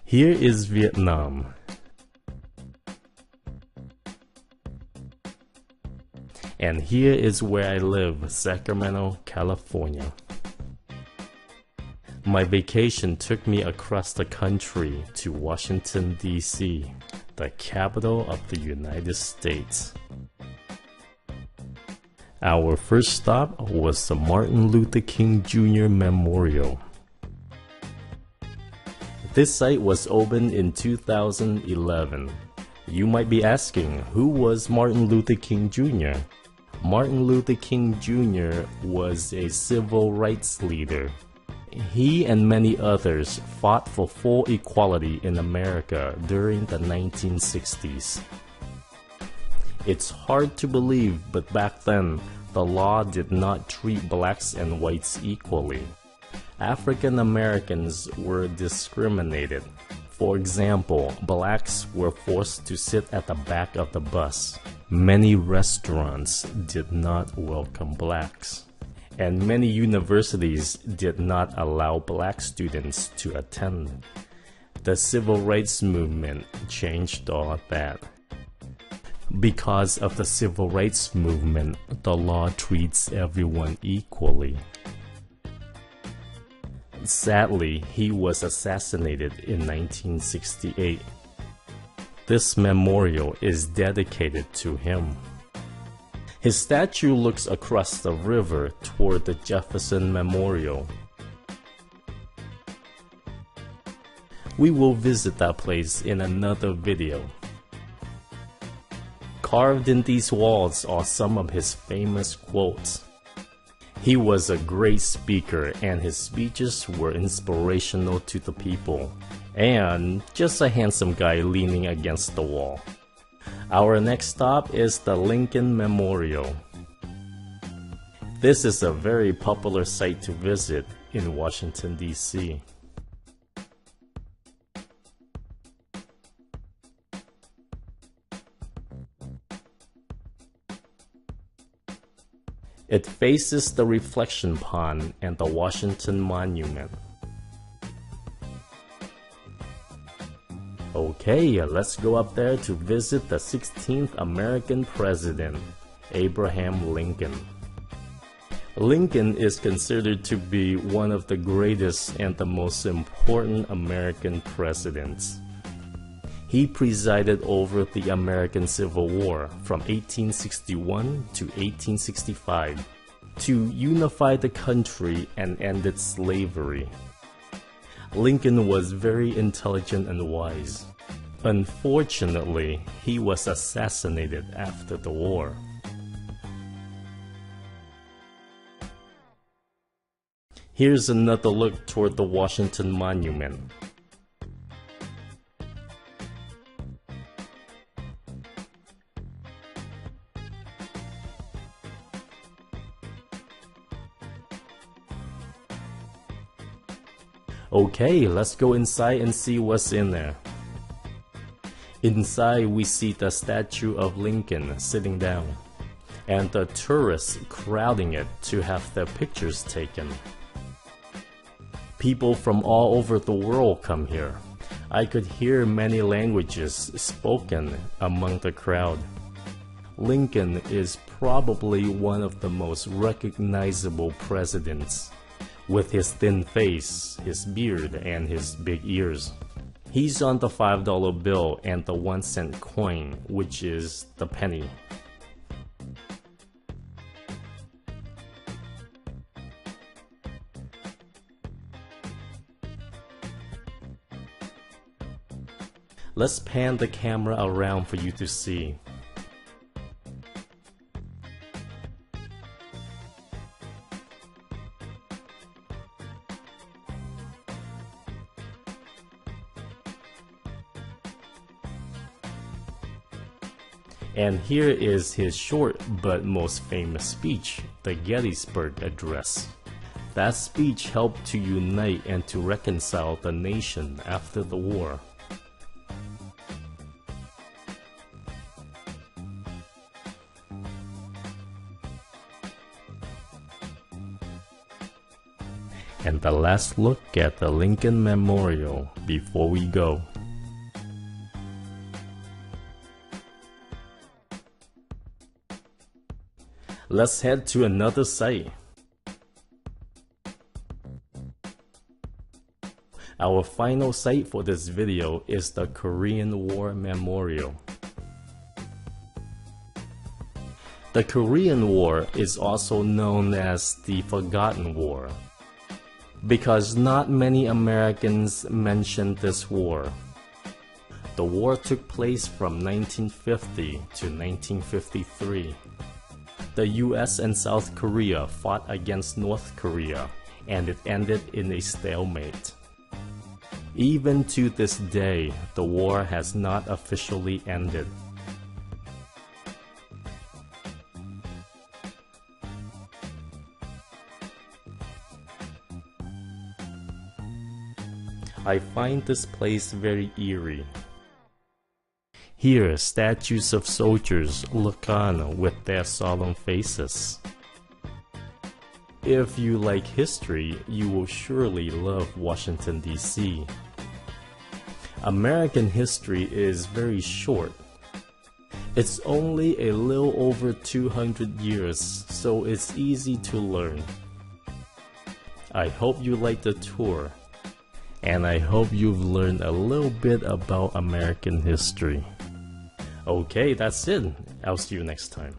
Here is Vietnam. And here is where I live, Sacramento, California. My vacation took me across the country to Washington, D.C., the capital of the United States. Our first stop was the Martin Luther King Jr. Memorial. This site was opened in 2011. You might be asking, who was Martin Luther King Jr.? Martin Luther King Jr. was a civil rights leader. He and many others fought for full equality in America during the 1960s. It's hard to believe, but back then, the law did not treat blacks and whites equally. African Americans were discriminated. For example, blacks were forced to sit at the back of the bus. Many restaurants did not welcome blacks. And many universities did not allow black students to attend. The civil rights movement changed all of that. Because of the civil rights movement, the law treats everyone equally. Sadly, he was assassinated in 1968. This memorial is dedicated to him. His statue looks across the river toward the Jefferson Memorial. We will visit that place in another video. Carved in these walls are some of his famous quotes. He was a great speaker and his speeches were inspirational to the people. And just a handsome guy leaning against the wall. Our next stop is the Lincoln Memorial. This is a very popular site to visit in Washington, D.C. It faces the reflection pond and the Washington Monument. Okay, let's go up there to visit the 16th American President, Abraham Lincoln. Lincoln is considered to be one of the greatest and the most important American presidents. He presided over the American Civil War from 1861 to 1865 to unify the country and end slavery. Lincoln was very intelligent and wise. Unfortunately, he was assassinated after the war. Here's another look toward the Washington Monument. Okay, let's go inside and see what's in there. Inside we see the statue of Lincoln sitting down, and the tourists crowding it to have their pictures taken. People from all over the world come here. I could hear many languages spoken among the crowd. Lincoln is probably one of the most recognizable presidents. With his thin face, his beard, and his big ears. He's on the $5 bill and the 1-cent coin, which is the penny. Let's pan the camera around for you to see. And here is his short but most famous speech, the Gettysburg Address. That speech helped to unite and to reconcile the nation after the war. and the last look at the Lincoln Memorial before we go. Let's head to another site. Our final site for this video is the Korean War Memorial. The Korean War is also known as the Forgotten War because not many Americans mention this war. The war took place from 1950 to 1953. The US and South Korea fought against North Korea, and it ended in a stalemate. Even to this day, the war has not officially ended. I find this place very eerie. Here, statues of soldiers look on with their solemn faces. If you like history, you will surely love Washington, D.C. American history is very short. It's only a little over 200 years, so it's easy to learn. I hope you liked the tour, and I hope you've learned a little bit about American history. Okay, that's it. I'll see you next time.